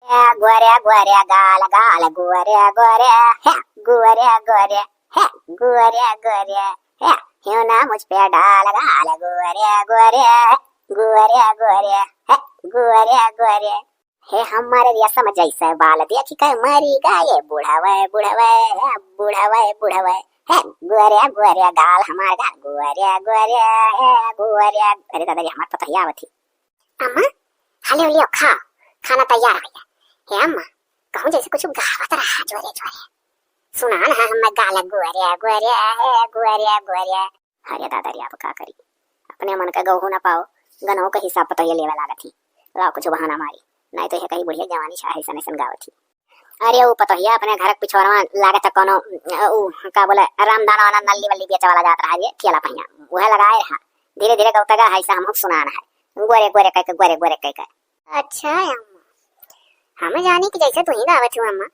गोऱ्या गोऱ्या गाल गाल गोऱ्या गोऱ्या है गोऱ्या गोऱ्या है गोऱ्या गोऱ्या है ह्यो ना मुझ पे डाल गाल गोऱ्या गोऱ्या गोऱ्या गोऱ्या है गोऱ्या गोऱ्या हे हमारे रिया समझ जैसा बाल दिया कि कह मरी गाये बुढ़ावे बुढ़ावे बुढ़ावे बुढ़ावे है गोऱ्या गोऱ्या गाल हमार गाल गोऱ्या गोऱ्या है गोऱ्या। अरे दादा हमार पता ही आवत थी अम्मा हाले लियो खा खाना तैयार है हे अम्मा कहूँ जैसे कुछ गावत रहा जोरे जोरे सुना ना हम गाल गोरिया गोरिया है गोरिया गोरिया। अरे दादा रे आप का करी अपने मन का गहू ना पाओ गनों का हिसाब पता ये लेवे लागत थी लाओ कुछ बहाना मारी नहीं तो ये कहीं बुढ़िया जवानी शाही सन सन गावत थी। अरे वो पता ही अपने घर पिछोरवा लागत कोनो ऊ का बोले रामदाना वाला नल्ली वल्ली बेच वाला जात रहा है ठेला पहिया वह लगाए रहा धीरे धीरे गौतगा है हम सुनाना है गोरे गोरे कह गोरे गोरे कह। अच्छा हम जानी कि जैसे तू ही गावत हूँ अम्मा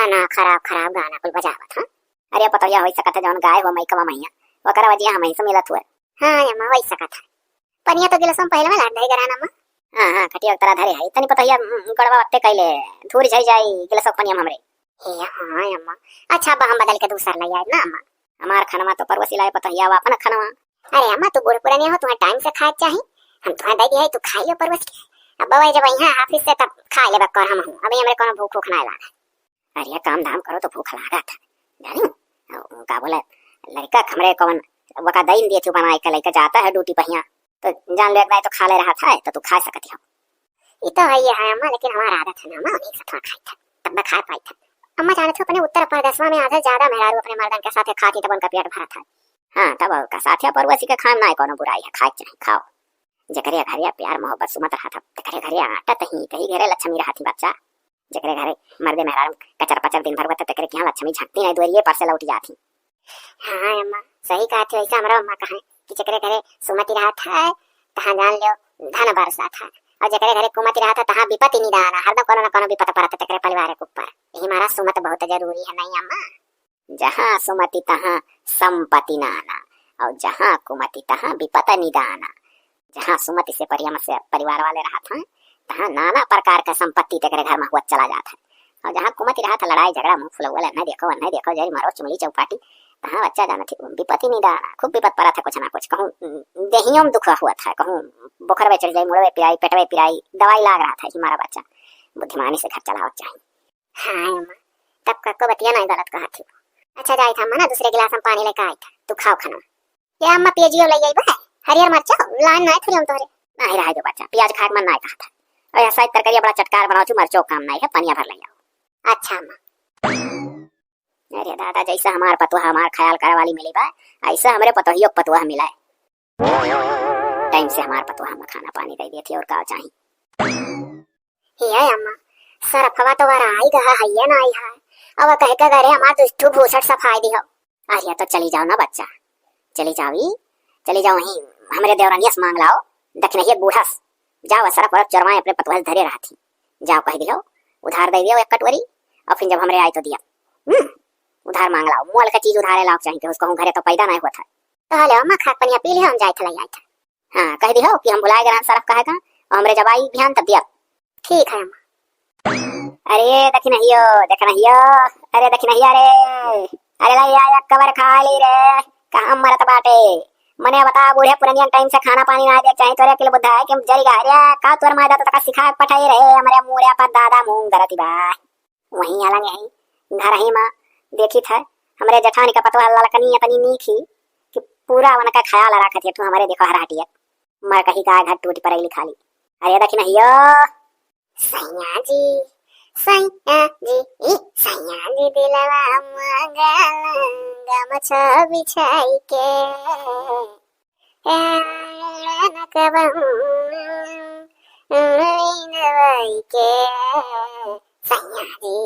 ना खराब खराब गाना कुल बजावत। हाँ अरे पता या वैसा कथा जौन गाय हो मई कवा मैया वकरा वजिया हम से मिलत हुए। हाँ अम्मा वैसा कथा पनिया तो गिलसम पहले में लाड धरी कराना अम्मा। हाँ खटिया तरह धरे है तनी पता या गड़वा वत्ते कैले धूरी झरी जाई गिलसम पनिया हमरे। हे हाँ अम्मा अच्छा अब हम बदल के दूसरा ले आए ना अम्मा हमार खनवा तो परवसी लाए पता या अपन खनवा। अरे अम्मा तू बूढ़ पुरानी हो तुम्हारा टाइम से खाए चाहिए हम तुम्हारा दे दिया तू खाइयो परवस अब बवाई जब यहाँ ऑफिस से तब खा ले बक्कर हम अभी हमरे कोनो भूख भूख ना लगा। अरे काम धाम करो तो भूख लगा था जानी का बोले लड़का हमरे कौन वका दईन दिए तू बनाए के लड़का जाता है ड्यूटी पहिया तो जान ले तो खा ले रहा था तो तू खा सकती हो ये तो है अम्मा लेकिन हमारा आदत है ना अम्मा एक साथ खाई था तब मैं खा पाई था अम्मा जाने थे अपने उत्तर प्रदेशवा में आधा ज्यादा मेहरारू अपने मर्दन के साथ खाती तब उनका पेट भरा था। हाँ तब का साथ परवसी के खाना कोनो बुराई है खाए चाहे खाओ जकरे घरे प्यार मोहब्बत सुमत रहा था तकरे घरे आटा तही घरे लक्ष्मी रहा थी बच्चा जकरे घरे मर्दे मेहरारू कचर पचर दिन भर बता तकरे क्या लक्ष्मी झकती नहीं दोरिए पर से लौट जाती। हाँ अम्मा सही कहा थे वैसा हमारा अम्मा कहा कि जकरे घरे सुमति रहा था तहाँ जान लो धन बरसा था और जकरे घरे कुमति रहा था तहाँ विपत्ति नहीं डाला हरदम कोनो न कोनो विपत पड़ता तकरे परिवार के ऊपर यही हमारा सुमत बहुत जरूरी है नहीं अम्मा। जहाँ सुमति तहाँ संपत्ति नाना और जहाँ कुमति तहाँ विपत निदाना। जहाँ सुमति से परिवार वाले रहा था तहाँ नाना प्रकार का संपत्ति तेरे घर में हुआ चला जाता है और जहाँ कुमति रहा था लड़ाई झगड़ा मुंह फुला हुआ नहीं देखो जरी मारो चुमली चौपाटी तहाँ बच्चा जाना थी विपत्ति नहीं डाला खूब विपत पड़ा था कुछ ना कुछ कहूँ देहियों में दुख हुआ था कहूँ बुखार में चढ़ जाए मुड़वे पिराई पेटवे पिराई दवाई लाग रहा था कि हमारा बच्चा बुद्धिमानी से घर चलाओ चाहिए। हाँ अम्मा तब कक्को बतिया नहीं गलत कहा थी। अच्छा जाए था ना दूसरे गिलास में पानी लेकर आई था तू खाओ खाना या अम्मा पियाजियो ले आई हरियर मरचा लाइन नहीं थी हम तोरे नहीं रहा जो बच्चा प्याज खाए मन नहीं कहा था और ऐसा तरकारी बड़ा चटकार बनाओ छु मरचो काम नहीं है पनिया भर ले आओ। अच्छा अम्मा। अरे दादा जैसा हमार पतुहा हमार ख्याल करे वाली मिली बा ऐसा हमरे पतोहियो पतुहा मिला है टाइम से हमार पतुहा हम खाना पानी दे दिए थी और का चाहिए। हे अम्मा सरफवा तो वारा आई गहा है ना आई है अब कह के घरे हमार दुष्टू भूसट सफाई दी हो। अरे तो चली जाओ ना बच्चा चली जाओ वहीं हमरे देवरानिया से मांग लाओ दक्षिण ही बूढ़ा जाओ सरफ और चरवाए अपने पतुहा धरे रहा थी जाओ कह दियो उधार दे दियो एक कटोरी और फिर जब हमरे आई तो दिया उधार मांग लाओ मोल का चीज उधारे लाओ चाहिए उसको घरे तो पैदा नहीं होता तो हले अम्मा खा पनिया पी ले हम जाए थे आई था। हाँ कह दियो कि हम बुलाए गए सरफ कहेगा और हमरे जब आई ध्यान तब दिया ठीक है अम्मा। अरे दक्षिण हियो अरे दक्षिण हिया रे अरे ला कवर खा ली रे कहाँ मरत बाटे मने बता बूढ़े पुरानिया टाइम से खाना पानी ना दे चाहे तोरे के बुद्धा है कि जरी गारिया का तोर मादा तो सिखा पठाई रहे हमारे मुड़िया पर दादा मूंग दरती बा वहीं अलग है घर ही मां देखी था हमरे जठानी का पतवा ललकनी तनी नीखी कि पूरा वन का ख्याल रखत है तू हमारे देखो हराटिया मर कहीं का घर टूट पड़ेली खाली। अरे दक्षिण हियो सैया जी दिलवा मगल गमछा बिछाई के नकबई के सैया जी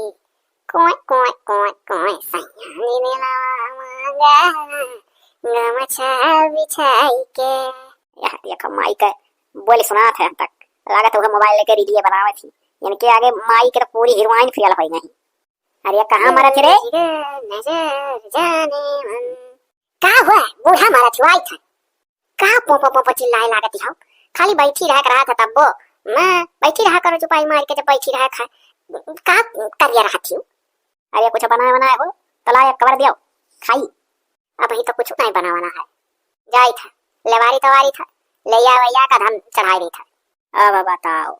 कोई सैया जी दिलवा मगल गमछा बिछाई के। यह देखो माई का बोली सुना था तक लागत होगा मोबाइल लेके रीडियो बनावे थी यानी कि आगे माई के तो पूरी हीरोइन फेल हो गई। अरे कहाँ मरा थे रे नजर जाने मन का हुआ बूढ़ा मारा थी आई था का पोपो चिल्लाए लागती हो खाली बैठी रहा था तब वो मैं बैठी रहा करो चुपाई मार के जब बैठी रहा खा का करिया रहा थी। अरे कुछ बनाया बनाया हो तो लाया कवर दियो खाई। अब ही तो कुछ नहीं बनावाना है। जाई था लेवारी तवारी था ले या का धम चढ़ाई नहीं था। अब बताओ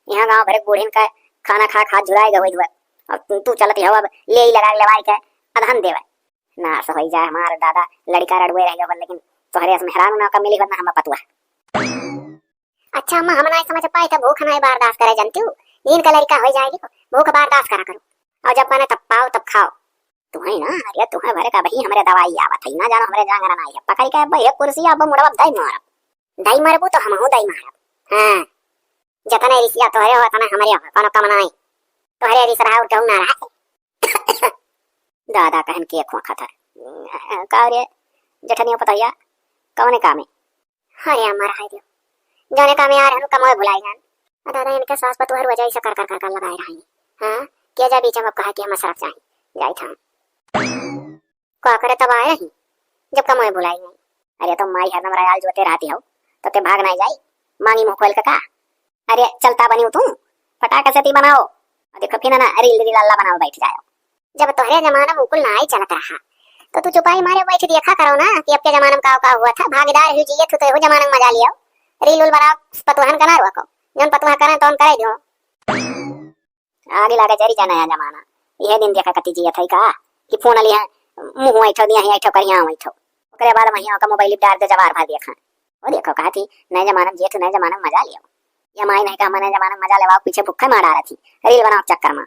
यहाँ गांव भरे बूढ़िन का खाना खा खा जुराई गई हुआ। अब तू चलत हो अब ले ही लगा लेवारी का अधन देवे ना सही जाए। हमारा दादा लड़का रड़ुए रह गए लेकिन तोहरे में हैरान ना का मिली वरना हम पतुआ। अच्छा अम्मा हम नहीं समझ पाए तो भूख नहीं बर्दाश्त करे जानती हूँ। नींद का लड़का हो जाएगी तो भूख बर्दाश्त करा करो और जब पाने तब पाओ तब खाओ। तुम्हें ना अरे तुम्हें भरे का भाई हमारे दवाई आवत है ना जानो हमारे जांगरा नहीं है पकड़ के भाई कुर्सी अब मुड़वा दई मारबू तो हम हूं दई मारब। हां जतने रिसिया तोहरे हो तने हमारे हो कोनो कम नहीं तोहरे रिस रहा उठौ ना रहा। दादा कहन के खोखा था का रे जठनिया पताया कौन काम है। अरे अमर है दियो जाने काम यार हम कमोय भुलाई जान। दादा इनके सास पर तोहर वजह से कर कर कर कर लगाए रही। हां के जा बीच में कहा कि हम सरफ जाए जाई था का करे तब आया ही जब कमोय भुलाई नहीं। अरे तो माई हरदम रायाल जोते रहती हो तो ते भाग नहीं जाई मांगी मुंह खोल का। अरे चलता बनी तू फटाका से ती बनाओ देखो फिर ना रील रील अल्लाह बनाओ बैठ जाओ। जब तोहरे जमाना में उकुल ना ही चलत रहा तो तू चुपाई मारे बैठ देखा करो ना कि अब के जमाना में का हुआ था। भागीदार हुई जिए तो हो जमाना में मजा लियो रील उल बनाओ पतवाहन कना रोको जन पतवाह करे तो करे दियो आगे लागे जरी जाना है जमाना। यह दिन देखा कति जिया थई का कि फोन लिया मुंह बैठो दिया ही बैठो करिया बैठो ओकरे बाद महिया का मोबाइल डाल दे जवार भर देखा ओ देखो कहा थी नए जमाना में जेठ नए जमाना में मजा लियो या माई नहीं का नए जमाना में मजा लेवा पीछे भुक्खा मार रही थी रील बनाओ चक्कर में।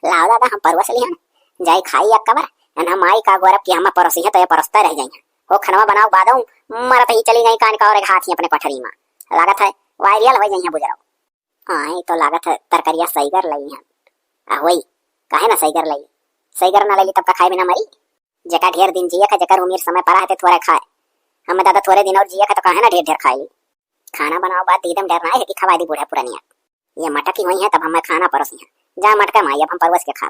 लाओ दादा हम परवस लिया जाई खाई या कबर हम माई का गौरव की हम परोसी है तो ये परसता रह जाएंगे वो खनवा बनाओ बादऊ मरत ही चली गई कान का और एक हाथ ही अपने पठरी में लागत है वायरियल हो जाइए बुजरो। आई तो लागत है तरकरिया सही कर लई है वही काहे ना सही कर लई सही कर ना लई तब का खाए बिना मरी जका ढेर दिन जिए का जकर उम्र समय पर है थोड़ा खाए हम दादा थोड़े दिन और जिए का तो काहे ना ढेर ढेर खाई। खाना बनाओ बात एकदम डरना है कि खवा दी बूढ़ा पुरानिया ये मटकी हुई है तब हम खाना परोसी है जा मटका माई अब हम परवस के खा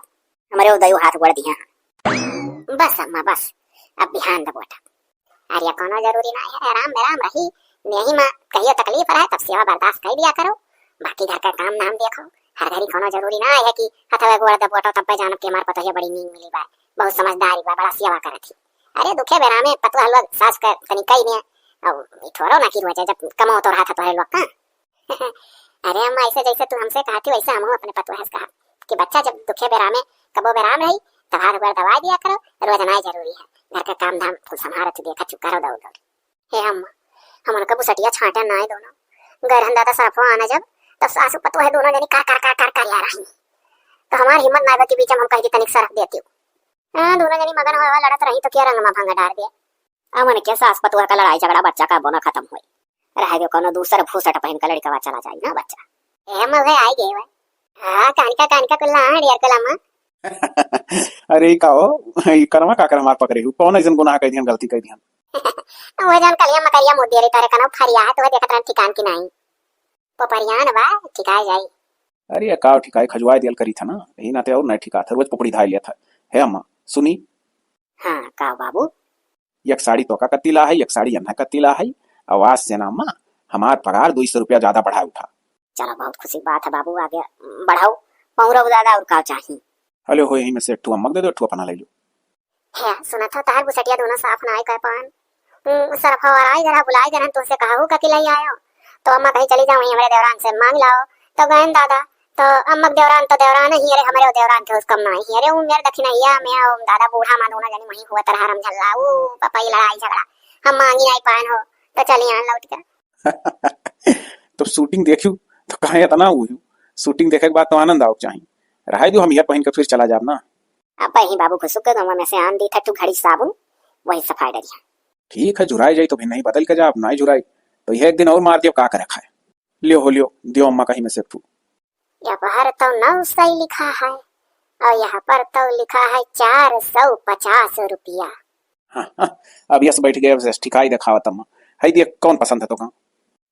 हमारे उदय हाथ बढ़ दिया। बस अम्मा बस अब ध्यान दो बेटा। अरे कोनो जरूरी ना है आराम में रही नहीं मां कहियो तकलीफ रहे तब सेवा बर्दाश्त कर दिया करो बाकी घर का काम नाम देखो हर घड़ी कोनो जरूरी ना है कि हथवे गोड़ दब बोटो तब पे जान के मार पता है बड़ी नींद मिली बा बहुत समझदारी बा बड़ा सेवा करत थी। अरे दुखे बेरा में पतवा लोग सास का तनी कई में अब थोड़ो ना की रोजे जब कमाओ तो रहा था तो लोग का। अरे अम्मा ऐसे जैसे तू हमसे कहती वैसे हम अपने पतवा से कहा कि बच्चा जब दुखे बेरा में कबो बेराम रही तब हाथ गोड़ दवा दिया करो रोज ना जरूरी है घर का काम धाम कुछ संभालत देखा चुप करो दौड़ दौड़। हे अम्मा हमन कबू सटिया छाटा ना है दोनों घर हम दादा साफो आना जब तब सासू पतो है दोनों जनी कार या रही तो हमारी हिम्मत ना के बीच में हम कह दी तनिक सरफ देती हूं। हां दोनों जनी मगन होवा लड़त रही तो क्या रंग में भंगा डाल दिया अमन के सास पतुआ का लड़ाई झगड़ा बच्चा का बोना खत्म हुई रह गयो कोनो दूसरा भूसट पहन का लड़का चला जाए ना बच्चा ए हम वे आई गए वे हां कानिका कुल्ला डियर कलमा। अरे का हो ई करवा का कर मार पकड़े कौन ऐसन गुनाह कर दिहन गलती कर दिहन वो जान कलिया मकरिया मोदी रे तारे कनो फरिया है तो देखत रन ठिकान की नहीं पपरियान बा ठिकाए जाई। अरे का ठिकाए खजवाए दियल करी था ना यही नाते और नहीं ठिका था रोज पपड़ी धाई लिया था। है अम्मा सुनी हां का बाबू एक साड़ी तो का कत्तीला है एक साड़ी अन्ना कत्तीला है आवाज से ना अम्मा हमार पगार 200 रुपया ज्यादा बढ़ा उठा। चलो बहुत खुशी बात है बाबू आगे बढ़ाओ पौरो ज्यादा और का चाहिए। हेलो हो यही में से ठू अम्मा दे दो ठू अपना ले लो। है सुना था तार बुसटिया दोनों साफ ना आए कह पान सरफा और आई जरा बुलाए जरा तुमसे कहा हो कि लई आयो तो अम्मा कहीं चली जाओ हमारे देवरान से मांग लाओ तो गए दादा तो अम्मा देवरान तो देवरान ही अरे हमारे देवरान के उस कम ना ही अरे मेरे दक्षिणैया मैं दादा बूढ़ा मा दोनों जनी वही हुआ तरह हम झल्ला वो पपाई लड़ाई झगड़ा हम मांगी नहीं पान हो तो चली आन लौट के। तो शूटिंग देखियो तो कहां इतना हुई शूटिंग देखे के बाद तो आनंद आओ चाहिए रहा दो हम यह पहन के फिर चला जाब ना। अब ही बाबू खुश के गवा में से आन दी था तू घड़ी साबुन वही सफाई डरिया ठीक है जुराई जाई तो भी नहीं बदल के जा अब नहीं जुराई तो यह एक दिन और मार दियो का करे खाए लियो हो लियो दियो अम्मा कहीं में से फू यहाँ पर तो 900 लिखा है और यहाँ पर तो लिखा है 450 रुपया। हाँ, अब यस बैठ गए ठिकाई दिखावा तम्मा है दिया कौन पसंद है तो कहाँ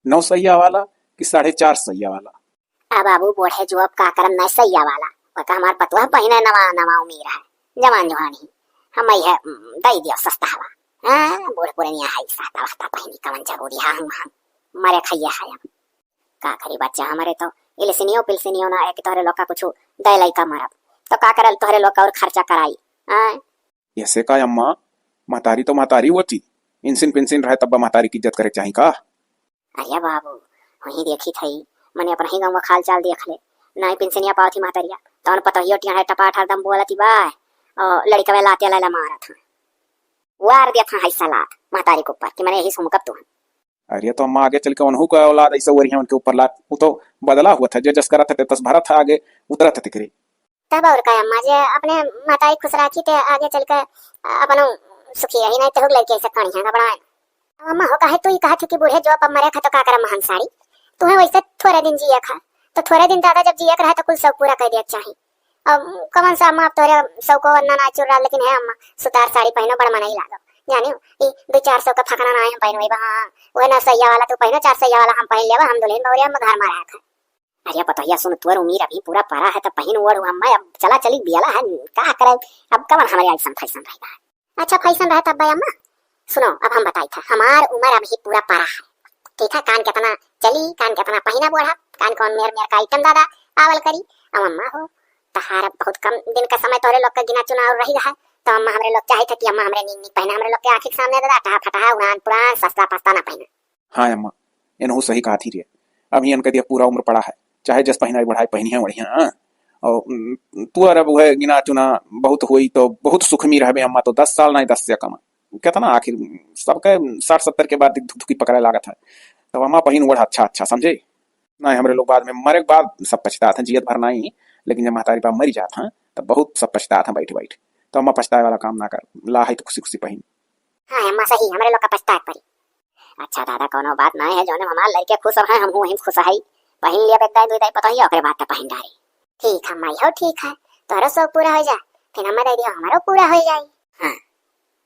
9 सैया वाला कि 4.5 सैया वाला। अब बाबू बोढ़े जो अब का करम 9 सैया वाला पका हमार पतवा पहने नवा नवा उमीर है जवान जवानी हम है दई दियो सस्ता हवा हां बूढ़ पुरानिया है साता वास्ता पहनी कवन जरूरी है हम मरे खैया है का करी बच्चा हमारे तो इलसिनियो पिलसिनियो ना है कि तोहरे लोग का कुछ दे लइका मरब तो का करल तोहरे लोग का और खर्चा कराई। हाँ ऐसे का अम्मा, महतारी तो महतारी होती, इंसिन पिंसिन रहे तब महतारी की इज्जत करे चाही का। अरे बाबू वही देखी थई मने अपन ही गाँव खाल चाल देख ले नहीं पिंसनिया पावती महतरिया तौन पतहियो टिया है टपाट हरदम बोलती बा और लड़का लाते लाला मारा था वार दिया था हिस्सा लात महतारी के ऊपर कि मैंने यही सुमकब तू। अरे तो अम्मा आगे चल के उन्हों का औलाद ऐसा वरिया उनके ऊपर लात, वो तो बदला हुआ था, जो जस करा था तस भरा था, आगे उतरा था तिकरे। तब और का अम्मा जे अपने महतारी खुश राखी ते आगे चल के अपन सुखी रही नहीं तो लड़के ऐसे कहानियां का बनाए। अम्मा हो कहे तू ही कहा कि बूढ़े जो अब मरे खा तो का करे महान साड़ी तुम्हें वैसे थोड़े दिन जिया खा तो थोड़े दिन ज्यादा जब जिया रहा तो कुल सब पूरा कर दिया चाहिए। अब कौन सा अम्मा अब तोरे सब को अन्ना ना चुर रहा लेकिन है अम्मा सुतार साड़ी पहनो बड़ा मना ही लागो जाने ये 200-400 का फकना ना हम पहनो बा हां वो ना सैया वाला तू पहनो 4 सैया वाला हम पहन लेबा हम दुल्हन बौरिया में घर मारा था। अरे पतोहिया सुन तुअर उमीर अभी पूरा परा है तो पहन ओढ़ अम्मा अब चला चली बियाला है का करे अब कवन हमारे ऐसा फैशन रहेगा। अच्छा फैशन रहा तब भाई अम्मा सुनो अब हम बताई था हमार उम्र अभी पूरा परा है ठीक है कान कितना चली कान कितना पहना बोढ़ा कान कौन मेर मेर का आइटम दादा आवल करी। अब अम्मा हो तहार बहुत कम दिन का समय तोरे लोग का गिना चुनाव रही है तो अम्मा हमरे लोग चाहे थे कि अम्मा हमरे नींद पहने हमरे लोग के आंखी के सामने दादा टहा फटा उड़ान पुरान सस्ता पस्ता ना पहने। हाँ अम्मा इन्हों सही कहा थी रे, अभी इनका दिया पूरा उम्र पड़ा है, चाहे जस पहना बढ़ाई पहनी है बढ़िया। और तू अब है गिना चुना बहुत हुई तो बहुत सुखमी रहे अम्मा, तो 10 साल नहीं 10 से कम कहता ना, आखिर सबके 60-70 के बाद धुकी पकड़े लागत है तो अम्मा पहन ओढ़ अच्छा अच्छा समझे ना। हमारे लोग बाद में मरे के बाद सब पछतात हैं, जियत भर नहीं, लेकिन जब महतारी बाप मरी जात हैं तब बहुत सब पछतात हैं बैठे बैठे। तो अम्मा पछताए वाला काम ना कर, ला है तो खुशी खुशी पहन। हाँ अम्मा सही हमारे लोग का पछताए पड़ी। अच्छा दादा कोनो बात ना है जो ने हमार लड़के खुश है हम वहीं खुश है पहन लिया बेदाई दुई दाई पता ही ओकरे बात पहन डारी ठीक है माई हो ठीक है तोरा सब पूरा हो जाए फिर हमारा दे दियो हमारा पूरा हो जाए। हाँ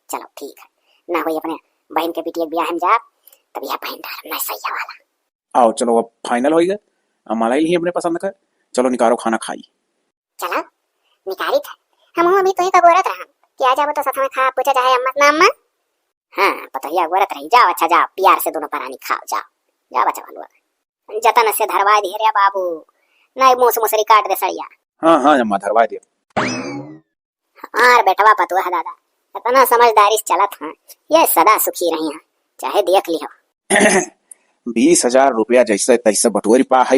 चलो ठीक है ना होई अपने बहन के बिटिया ब्याह में जा तब यह पहन डाल ना सैया वाला। आओ चलो अब फाइनल हो गया, अम्मा लाई अपने पसंद कर, चलो निकारो खाना खाई। चला निकारी था हम अभी तो ही का गोरत रहा कि आ जाओ तो साथ में खा पूछा चाहे अम्मा ना अम्मा। हाँ पता ही गोरत रही जाओ अच्छा जाओ प्यार से दोनों परानी खाओ जाओ जाओ बच्चा भलुआ जतन से धरवा दी रे बाबू नहीं मुंह मुसरी काट दे सड़िया। हाँ हाँ अम्मा धरवा दे। और बेटवा पतुआ है दादा इतना समझदारी से चलत हाँ ये सदा सुखी रही हैं चाहे देख लियो। 20,000 रुपया जैसे तैसे बटुअरी पा है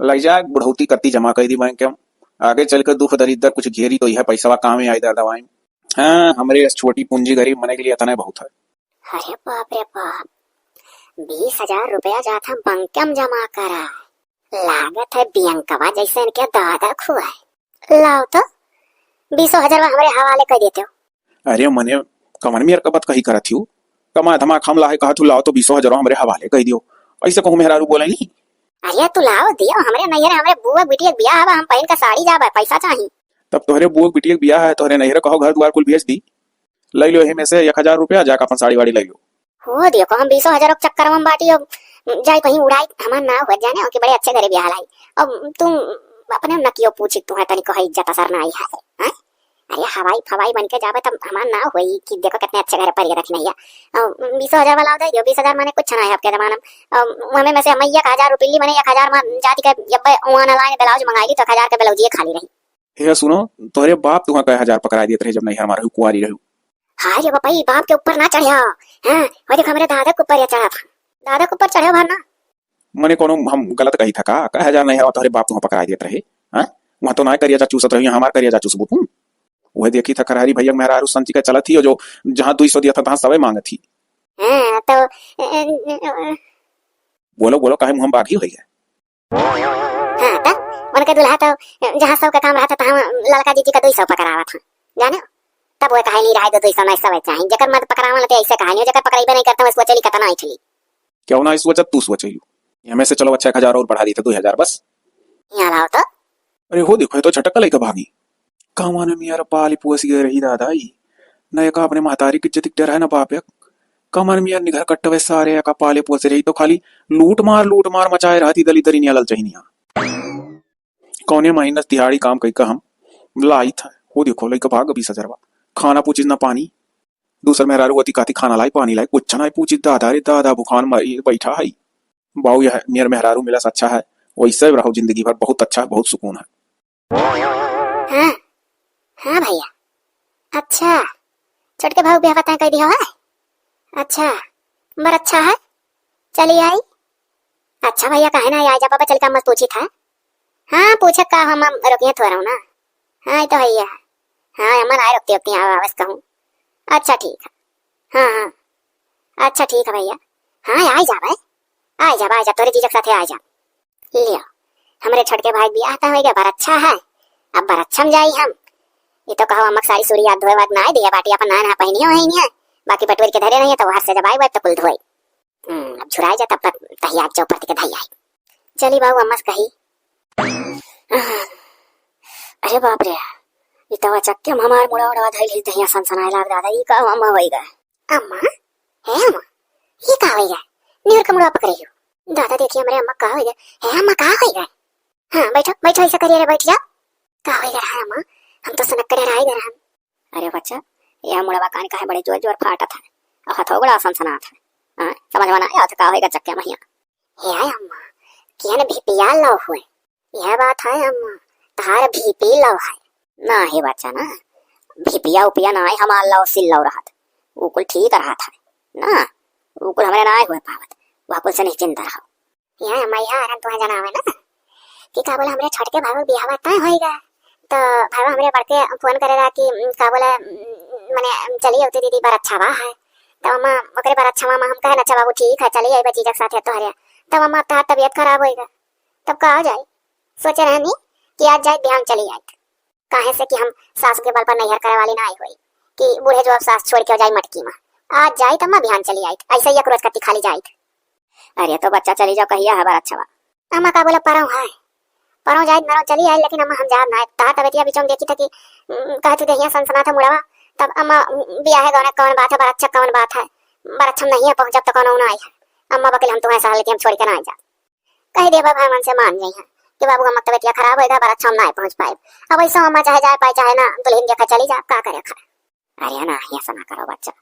लग जा बुढ़ौती कत्ती जमा कर दी बैंक के, आगे चल कर दुख दरिद्र कुछ घेरी तो यह पैसा काम में आई दर दवाई। हाँ हमारे छोटी पूंजी गरीब मने के लिए इतना बहुत है। अरे बाप रे बाप 20,000 रुपया जाता बंकम जमा करा लागत है बियंकवा जैसे इनके दादा खुआ लाओ तो 20,000 हमारे हवाले कर देते हो। अरे मने कमन में कबत कही करत हूँ कमा धमा खम लाहे कहा तू लाओ तो 20,000 हमारे हवाले कह दियो, ऐसे कहूँ मेहरारू बोले नहीं। अरे तू लाओ दियो हमरे नैहर हमरे बुआ बिटिया बियाह हवा हम पहन का साड़ी जाबा पैसा चाहिए तब तोहरे बुआ बिटिया बियाह है तोहरे नैहर कहो घर द्वार कुल भेज दी ले लो में से 1,000 रुपया जाकर अपन साड़ी वाड़ी ले लो। हो दियो को हम 20,000 चक्कर में बाटी जाई कहीं उड़ाई हमार ना हो जाने कि बड़े अच्छे घरे बियाह लाई अब तुम अपने नकियो पूछी तू है तनी को इज्जत असर ना आई है हां। अरे हवाई फवाई बन के जावे तब हमार ना होई कि देखो कितने अच्छे घरे पर रखी नहीं है 20,000 वाला दे दियो 20,000 माने कुछ ना है आपके जमाना में हमें में से हम 1,000 रुपये माने 1,000 में जाति के जब ओन लाइन ब्लाउज मंगाई तो 1,000 के ब्लाउज ये खाली रही। हे सुनो तोहरे बाप तुहा कहे 1,000 पकड़ा दिए रहे जब नैहर मारू कुंवारी रहू। हां रे बापा बाप के ऊपर ना चढ़िया हां वो देख हमारे दादा के ऊपर ये चढ़ा था दादा के ऊपर चढ़े भरना मने कोनो हम गलत कही था का 1,000 नैहर तोहरे बाप तुहा पकड़ा दिए रहे हां वहां तो ना करिया चूसत रही हमार करिया चूस बुतू वह देखी था खरहरी भैया मेहरारू संची का चलत थी जो जहां 200 दिया था तहां सबे मांगत थी। हां तो बोलो बोलो काहे मुंह बागी होई है। हां त मन के दुल्हा तो जहां सब का काम रहा था तहां लड़का जी का 200 पकड़ावा था जाने तब वो कहे नहीं रहा तो 200 नहीं सब चाहिए जकर मत पकड़ावा लेते ऐसे कहानी जकर पकड़ाई नहीं करता उसको चली कतना आई थी क्यों ना इस वजह तू सोचेलू हमें से चलो अच्छा 1,000 और बढ़ा दी था 2,000 बस यहां लाओ तो। अरे हो देखो तो छटक लई का भागी कामान में यार पाली पोसी गए रही दादाई न का अपने महतारी की इज्जत डर है ना बाप कमन में यार निघर कट्टवे सारे का पाले पोसे रही तो खाली लूट मार मचाए रहती दली दरी नियल चाहिए कौने महीना तिहाड़ी काम कई का हम लाई था हो देखो लई का भाग 20,000 खाना पूछी ना पानी दूसर मेहरारू अति काती खाना लाई पानी लाई कुछ ना पूछी दादा रे दादा बुखान मरी बैठा है बाऊ यह मेर मेहरारू मिला अच्छा है वैसे रहो जिंदगी भर, बहुत अच्छा, बहुत सुकून है। हाँ हाँ भैया, अच्छा छोटके भाव ब्याह बताए कह दिया है। अच्छा बर अच्छा है, चली आई। अच्छा भैया कहे ना आई जा पापा, चल का मत पूछी था। हाँ पूछे का हम रुकिए थोड़ा रहो ना। हाँ ये तो भैया, हाँ अमन आए रुकती रुकती आवाज कहूँ। अच्छा ठीक है, हाँ हाँ अच्छा ठीक है भैया। हाँ आई जा भाई, आई जा तोरे जीजक साथे आई जा। लियो हमरे छोटके भाई भी आता होगा, बर अच्छा है। अब बर अच्छा में जाई हम। ये तो कहो अमक सारी सूरी याद धोए वाद ना दिया बाटी अपन ना पहनी हो ही नहीं, बाकी बटोर के धरे नहीं है तो वहां से जब आई तो कुल धोई। अब झुराई जा तब तक तहिया चौपर के धई आई। चली बाबू अम्मा से कही। अरे बाप रे, ये तो चक्के हमार मुड़ा उड़ा धइल दहिया सनसनाए लाग दादा। ई का अम्मा होई गए। अम्मा हे अम्मा, ये का होई गए? न्यूर का मुड़ा पकड़े हो दादा, देखिए हमरे अम्मा का होई गए। हे अम्मा का होई गए? हाँ बैठो बैठो, ऐसा करिए रे, बैठ जा। का होई गए है अम्मा? हम तो सनक करे रह गए हम। अरे बच्चा, यह मुड़वा कान का है बड़े जोर जोर फाटा था और हथो बड़ा सनसना था। हां समझ में ना आया था का होएगा चक्के महिया। हे अम्मा किया ने भीपिया लव हुए, यह बात है अम्मा, तार भीपी लव है ना। हे बच्चा ना भीपिया उपिया ना है, हमार लव सिल लव रहा था, वो कुल ठीक रहा था ना, वो कुल हमारे ना हुए पावत, वह कुल से निश्चिंत रहो। यह अम्मा यार हम तुम्हें जनावे ना कि का बोले हमरे छोटके भाई बियाह तय होएगा, तो भाई हमरे बड़के फोन करेगा कि का बोले माने चली होती दीदी बार अच्छा बा है। तो अम्मा ओकरे बार अच्छा मामा हम कहे ना, अच्छा बाबू ठीक है चली आई बच्ची के साथ है तो हरिया। तब अम्मा तार तबीयत खराब होएगा, तब का हो जाए। सोचे रहनी कि आज जाए बिहान चली आई, काहे से कि हम सास के बल पर नैहर करे वाली ना आई हुई कि बूढ़े जो अब सास छोड़ के जाए मटकी में। आज जाए तब मैं बिहान चली आई, ऐसे ही एक रोज कट्टी खाली जाए। अरे तो बच्चा चली जाओ कहिया है बार अच्छा बा। अम्मा का बोले परौ है, परौ जाए नरो चली आई, लेकिन अम्मा हम जाब ना। तार तबीयत बीच में देखी था कि कहते दहिया सनसना था मुड़वा, तब अम्मा बियाह गौने कौन बात है, बार अच्छा कौन बात है, बार अच्छा नहीं है पहुंचब तो कौन ना आई है। अम्मा बकल हम तुम्हें सहाल लेके हम छोड़ के ना आ जा। कह दे भाई मन से मान जाई है कि बाबू अम्मा तबीयत खराब होएगा, बार अच्छा हम ना पहुंच पाए। अब ऐसा अम्मा चाहे जाए पाए चाहे ना, दुल्हन देखा चली जा, का करे खा। अरे ना ऐसा ना करो बच्चा,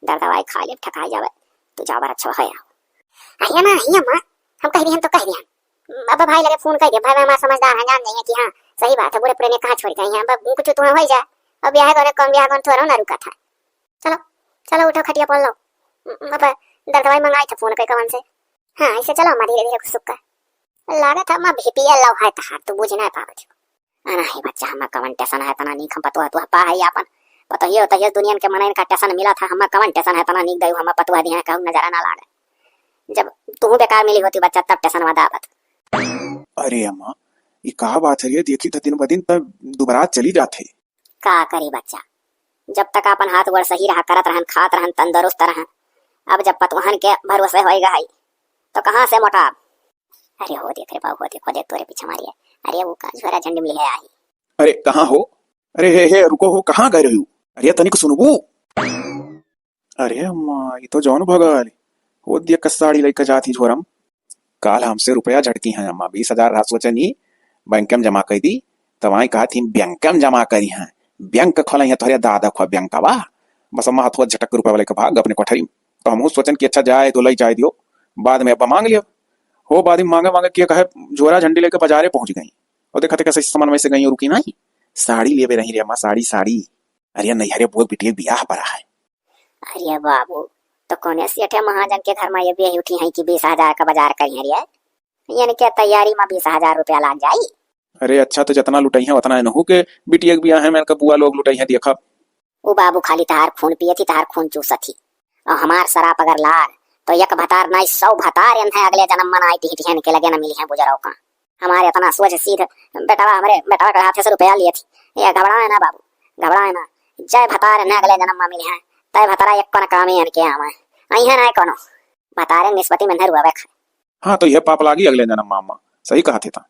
दर्द दवाई खा ले ठका जावे तो जा बार अच्छा है। अरे ना ही अम्मा हम कह दी, हम तो कह दिया। अब भाई लगे फोन कर दे, भाई हमारा समझदार है, जान जाएंगे कि हाँ सही बात है, बुरे पुराने कहाँ छोड़ गए हैं। अब कुछ तुम्हें हो जाए, अब ब्याह करे कौन ब्याह कौन थोड़ा ना रुका था। चलो चलो उठो खटिया पड़ लो, अब दर्द दवाई मंगाई था फोन कर कवन से। हाँ ऐसे चलो अम्मा धीरे धीरे सुख कर लागत है। अम्मा भीपिया लव है तहार तो बुझ ना पावत हो। अना ही बच्चा हम कवन टेंशन है तना नी खम पतवा तू पा है अपन पतो ही होता है दुनिया के मनन का टेंशन मिला था। हम कवन टेंशन है तना नी दई हम पतवा दिया कहू नजर ना लागे, जब तू बेकार मिली होती बच्चा तब टेंशन वादा आवत। अरे अम्मा ये का बात है, ये देखी तो दिन ब दिन तब दोबारा चली जाते। का करी बच्चा, जब तक अपन हाथ गोड़ सही रहा करत रहन खात रहन तंदुरुस्त रहन, अब जब पतवाहन के भरोसे होएगा है तो कहां से मोटा। अरे हो देख रे बाबू, हो देख तोरे पीछे मारी है। अरे वो का झोरा झंडी में है आई। अरे कहाँ हो? अरे हे रुको हो, कहाँ गए रही हो? अरे तनिक सुनबू। अरे अम्मा ये तो जौन भगल वो दिया कसाड़ी लेकर जाती झोरम। काल हमसे रुपया झटकी हैं अम्मा, 20,000 रहा सोचनी बैंक में जमा कर दी, तब आई कहा थी बैंक में जमा करी हैं, बैंक खोला है तोहरे दादा खो बैंक बा। बस अम्मा हाथ झटक रुपया वाले का भाग अपने कोठरी। तो हम सोचन कि अच्छा जाए तो लई जाए दियो, बाद में अब मांग लियो हो। बाद में मांगे मांगे किया कहे झोरा झंडी लेकर बाजारे पहुंच गई और देखा कैसे सामान वैसे गई रुकी नहीं, साड़ी ले रही रे अम्मा, साड़ी। अरे नहीं अरे बहुत बिटिया ब्याह पड़ा है। अरे बाबू तो कौन सेठ महाजन के घर में ये ब्याह उठी है कि 20,000 का बाजार करी है, यानी क्या तैयारी में 20,000 रुपया लाग जाई। अरे अच्छा तो जितना लुटाई है उतना नहू के बिटिया ब्याह है, मैंने बुआ लोग लुटाई है देखा। वो बाबू खाली तहार खून पिए थी, तहार खून चूसा थी, और हमार शराब अगर लार तो एक भतार नहीं 100 भतार है अगले जन्म में आई टिहन के लगे न मिली है बुजरों का। हमारे इतना सोच सीध बेटा हमारे बेटा के हाथ से रुपया लिए थी। ये घबराए ना बाबू, घबराए ना, जय भतार न अगले जन्म में मिली है तय भतारा एक कोन काम है के आवे आई है ना कोनो भतारे निस्बती में धरुआ बैठ। हाँ तो यह पाप लागी अगले जन्म में अम्मा, सही कहा थे ता।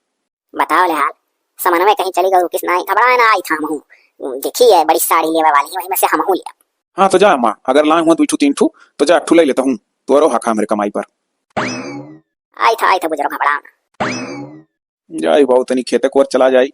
बताओ ले हाल समन में कहीं चली गई किस नहीं, घबराए ना आई था हम देखी है बड़ी साड़ी लेवे वाली वही में से हम लिया। हाँ तो जा अम्मा, अगर लाए हुआ 2 3 तो जा 8 ले लेता हूँ, तो हाका मेरे कमाई पर। आई था बुजुर्ग घबरा जाई बहुत नहीं खेते को चला जाई।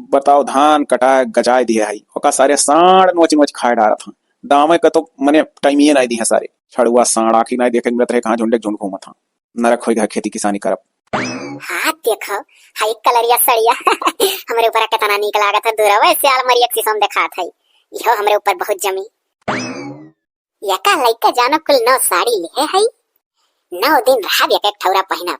बताओ धान कटाए गजाए दिया है ओका सारे साड़ नोच नोच खाए डारा था। दामे का तो मने टाइम ये नहीं दी है सारे छड़ुआ साड़ आखी नहीं देखे मिलत रहे कहाँ झुंडे झुंड घूमा था। नरक हो गया खेती किसानी करब। हाँ देखो, हाई कलरिया सड़िया हमरे ऊपर कितना नीक लागत है। दूर वैसे अलमारी एक शीशम दिखात है, यो हमरे ऊपर बहुत जमी। यका लइका जानो कुल 9 साड़ी ले है 9 दिन रहा एक एक ठौरा पहना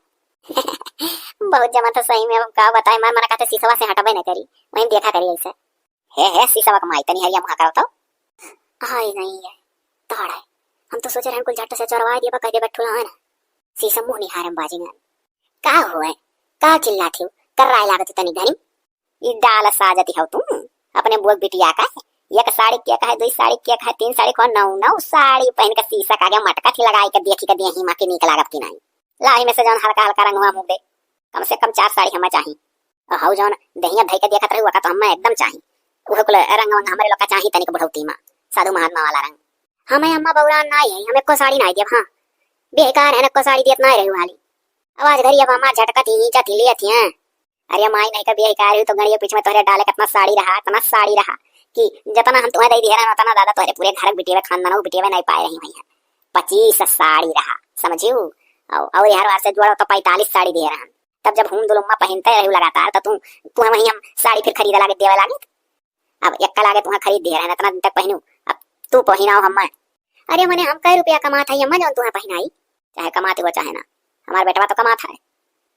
बहुत जमा तो सही में। अब का बताए, मार मना कहते शीशवा से हटबे नहीं करी, वहीं देखा करी ऐसे। है शीशवा कमाई तनी हरिया मुहा करो तो हाय नहीं है तोड़ा है। हम तो सोचे रहन कुल झट से चरवा दिए कह दे बैठुला है ना, शीशम मुंह नहीं हारम बाजी में का हुए का चिल्लाती हो कर राय लागत तनी धनी। ई डाल साजती हो तुम अपने बुआ बिटिया का एक साड़ी के का है, 2 साड़ी के का है, 3 साड़ी को 9 साड़ी पहन के शीशा का गया मटका थी लगाई के देखी के देही मां के नीक लागत की नहीं। लाई में से जौन हल्का हल्का रंग हुआ मुंह दे, कम से कम 4 साड़ी हमें चाहिए। और हाउ जौन दहिया धई के देखत रहुआ का तो हमें एकदम चाहिए। ओह कुल रंग वंग हमरे लोग का चाहिए तनिक बढ़ौती मां साधु महात्मा वाला रंग। हमें अम्मा बौरा नहीं है, हमें को साड़ी नहीं दे। हां बेकार है न को साड़ी देत नहीं रही वाली आवाज घरी अब अम्मा झटका थी नीचा थी लिए थी। अरे माई नहीं का बेकार हुई तो गणिया पीछे में तोहरे डाले कितना साड़ी रहा, इतना साड़ी रहा कि जितना हम तुम्हें दे दिया ना उतना दादा तोहरे पूरे घर बिटिया खानदानों बिटिया नहीं पाए रही हुई है। 25 साड़ी रहा समझियो। और यार वार से जोड़ो तो 45 साड़ी दे रहा। तब जब हम दुलुम्मा पहनते रहे लगातार तो तू वही हम साड़ी फिर खरीद लागे देवे लागे। अब एक लागे तुम्हें खरीद दे रहे हैं इतना दिन तक पहनू, अब तू पहनाओ हम। अरे मने हम कई रुपया कमाता है अम्मा जो तुम्हें पहनाई, चाहे कमाते हो चाहे ना। हमारे बेटवा तो कमाता है,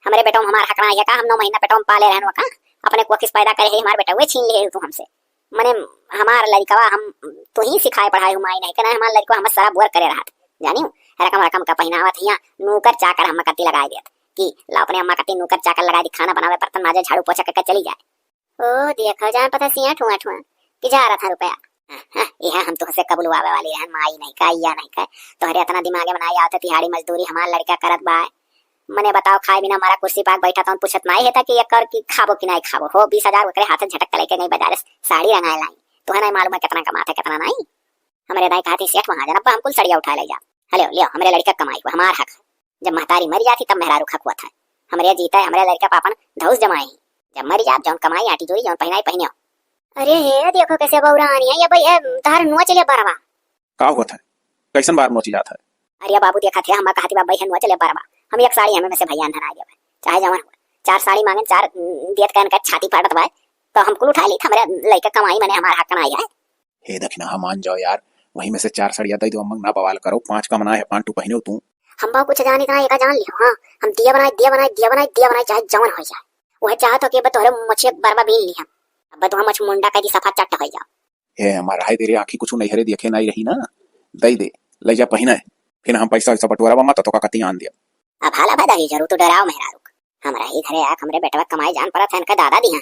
हमारे बेटों हमारा हक नहीं है का। हम 9 महीना बेटों पाले रहन का अपने को किस पैदा करे है हमारे बेटा वे छीन ले तू हमसे। मने हमार लड़कवा हम तो ही सिखाए पढ़ाई हुमाई नहीं करना। हमार लड़को हम सारा बुर करे रहा जानियो। रकम रकम का पहनावा थिया नौकर चाकर हम कत्ती लगाए देत कि ला अपने अम्मा कत्ती नौकर चाकर लगा दी, खाना बनावे बर्तन माजे झाड़ू पोछा करके चली जाए। ओ देखो जान पता सिया ठुआ ठुआ कि जा रहा था रुपया। यह हम तो से कबुलवावे वाली रहन माई नहीं का या नहीं का तोहरे इतना दिमागे बनाई आवत तिहाड़ी मजदूरी हमार लड़का करत बा। मने बताओ खाए बिना हमारा कुर्सी पाक बैठा तो पूछत नहीं है था कि ये कर की खाबो कि नहीं खाबो हो। 20,000 ओकरे हाथ झटक के लेके नहीं बाजार साड़ी रंगाए लाई तो है नहीं मालूम है कितना कमाता कितना नहीं। हमारे दाई कहती सेठ वहां जाना हम कुल सड़िया उठा ले जा। हेलो लियो हमारे लड़का कमाई हुआ हमारा हक। जब महतारी मर जाती तब मेहरा रुखा हुआ था। हमारे जीता है हमारे लड़का पापन धौस जमाए जब मर जा जौन कमाई आटी जोड़ी जौन पहनाई पहनियो। अरे हे देखो कैसे बौरानी है ये भई तार नुआ चले बरवा का हुआ था कैसन बार मोची जाता है। अरे बाबू देखा थे हम कहती बाबा नुआ चले बरवा हम एक साड़ी हमें में से भैया अंधन आ गया चाहे जवान हुआ 4 साड़ी मांगे 4 दियत का छाती फाटत बा तो हम कुल उठा ली था हमारे लड़का कमाई मैंने हमारा हक ना आया है। हे दखना हम मान जाओ यार वहीं में से 4 साड़ियां दे दो अम्मा ना बवाल करो 5 का मना है 5 टू पहने तू। हम बाबू कुछ जाने का एक जान लियो। हां हम दिया बनाए चाहे जवान हो जाए वह चाहत हो कि तोहरे मछे बरबा बीन ली हम अब तो हम मछ मुंडा का दी सफा चट हो जाओ। हे हमारा है तेरे आंखी कुछ नहीं हरे देखे नहीं रही ना दई दे ले जा पहना है फिर हम पैसा वैसा बटवारा मत तो का कती आन दिया। अब हाला भाई दादी जरूर तो डराओ मेहरा रुक हमरा ही घरे आक हमरे बेटवा कमाई जान पड़ा था इनका दादा दिया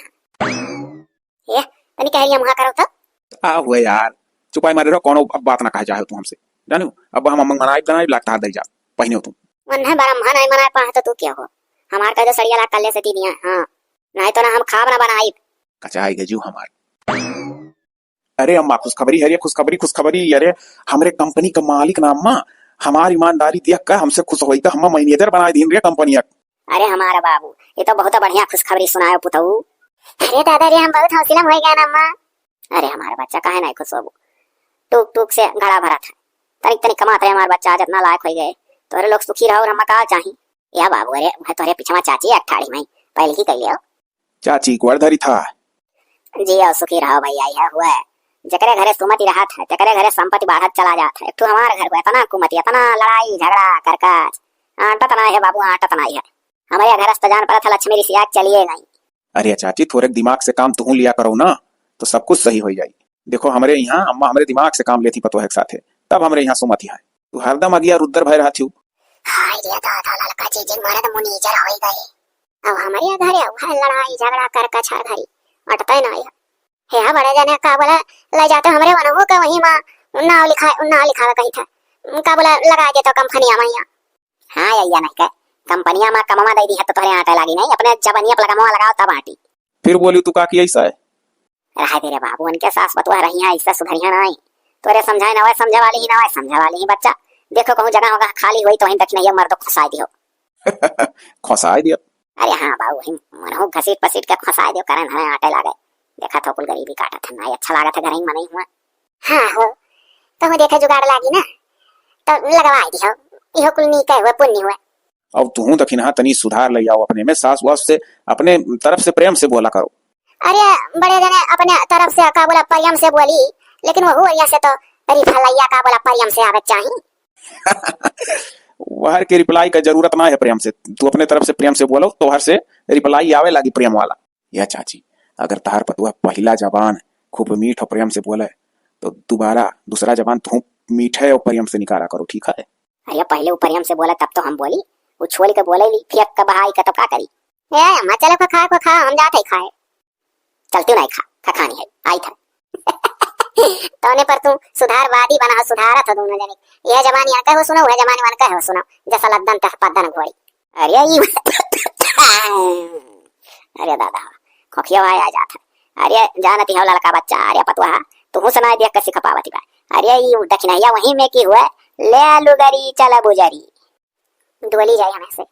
ये तनी कह रही हम वहां करो तो आ हुए यार चुपाई मारे रहो कोनो अब बात ना कह जाए तू हमसे जानो अब हम मनाई बनाई लगता दई जा पहने तू मन है बड़ा मन है मना पा तो तू क्या हो हमार का जो सड़िया ला कल्ले से दी दिया। हां नहीं तो ना हम खाब ना बनाई कचाई गजू हमार। अरे अम्मा खुशखबरी अरे हमरे कंपनी का मालिक ना अम्मा हमारी ईमानदारी देख कर हमसे खुश होई हम मैनेजर बनाए दिन रे कंपनी। अरे हमारा बाबू ये तो बहुत बढ़िया खुशखबरी सुनायो पुतऊ। अरे दादा रे हम बहुत हौसला हो गया ना अम्मा। अरे हमारा बच्चा काहे नहीं खुश हो टूक टूक से घड़ा भरा था तनिक तनिक कमाते हमारा बच्चा जितना लायक हो गए तोरे लोग सुखी रहो और हम का चाहिए या बाबू। अरे मैं तोरे पीछे चाची अठाड़ी में पहले ही कह लियो चाची गोड़धरी था जी और सुखी रहो भैया यह हुआ है जकरे घरे सुमति रहा था जकरे घरे संपत्ति बढ़त चला जाता है। एक तो हमारे घर को इतना कुमति इतना लड़ाई झगड़ा करकाच आटत नहीं है बाबू आटत नहीं है। हमारे घर से जान पड़ा था लक्ष्मी ऋषि चलिए नहीं। अरे चाची थोड़े दिमाग से काम तू लिया करो ना तो सब कुछ सही हो जाए। देखो हमारे यहाँ अम्मा हमारे दिमाग से काम लेती पतो है साथे तब हमारे यहाँ सुमति है तू हरदम अगिया रुद्र भय रहा थी। हाय रे दादा ललका चीज मारे तो मुनी जरा हो गए अब हमारे घरे है लड़ाई झगड़ा करका छा घरी अटता ही नहीं है। हे बड़े जने का बोला ले जाते हमारे वनवो का वही मां नाव लिखा कही था का बोला लगा दे तो कंपनियां में। हां या नहीं का कंपनियां में कमावा दे दी है तो तोरे आटे लागी नहीं अपने जबनिया पे लगाओ तब आटी। फिर बोली तू का की ऐसा है रहा तेरे बाबू उनके सास बतवा रही है इससे सुधरिया नहीं तोरे समझाए ना समझे वाली ही ना समझे वाली ही बच्चा देखो कहूं जगह होगा खाली हुई तो ही दक्षिण ये मर्द खसाई दियो खसाई दियो। अरे हां बाबू हिम मनहु घसीट पसीट के खसाई दियो करन हमें आटे लागे देखा तो कुल गरीबी काटा था ना अच्छा लगा था घर ही मने हुआ। हां हो तो मैं देखा जुगाड़ लागी ना तो लगवा दियो इहो कुल नी कहे हुए पुण्य हुआ अब तू दखिन तनी सुधार ले आओ अपने में, सास वास से अपने तरफ से प्रेम से बोला करो। अरे बड़े जने अपने तरफ से का बोला परियम से बोली, लेकिन वो हुआ से तो रिफलैया का बोला परियम से आवे चाहिए। वहर के रिप्लाई का जरूरत ना है प्रेम से, तू अपने तरफ से प्रेम से बोलो तो हर से रिप्लाई आवे लगी प्रेम वाला। यह चाची, अगर तार पतुआ पहला जबान खूब मीठ और प्रेम से बोले तो दोबारा दूसरा जबान तू मीठे और प्रेम से निकाला करो, ठीक है? अरे पहले वो प्रेम से बोला तब तो हम बोली, वो छोड़ के बोले ली फिर का बहाई का तो का करी। ए अम्मा चलो को खा हम जाते खाए। चलती नहीं खा खानी है आई था। तोने पर तू सुधारवादी बना, सुधारा था दोनों जने। यह जमाने यहाँ कहो सुनो, वह जमाने वाला कहो सुनो, जैसा लद्दन तह पद्दन घोड़ी। अरे ये अरे दादा खोखिया भाई आ जाता। अरे जानती हो लड़का बच्चा, अरे पतवा तू सुनाई दिया कैसे खपावती बा। अरे ये दक्षिणैया वहीं में की हुआ ले लुगरी चला बुजरी डोली जाए हमें से।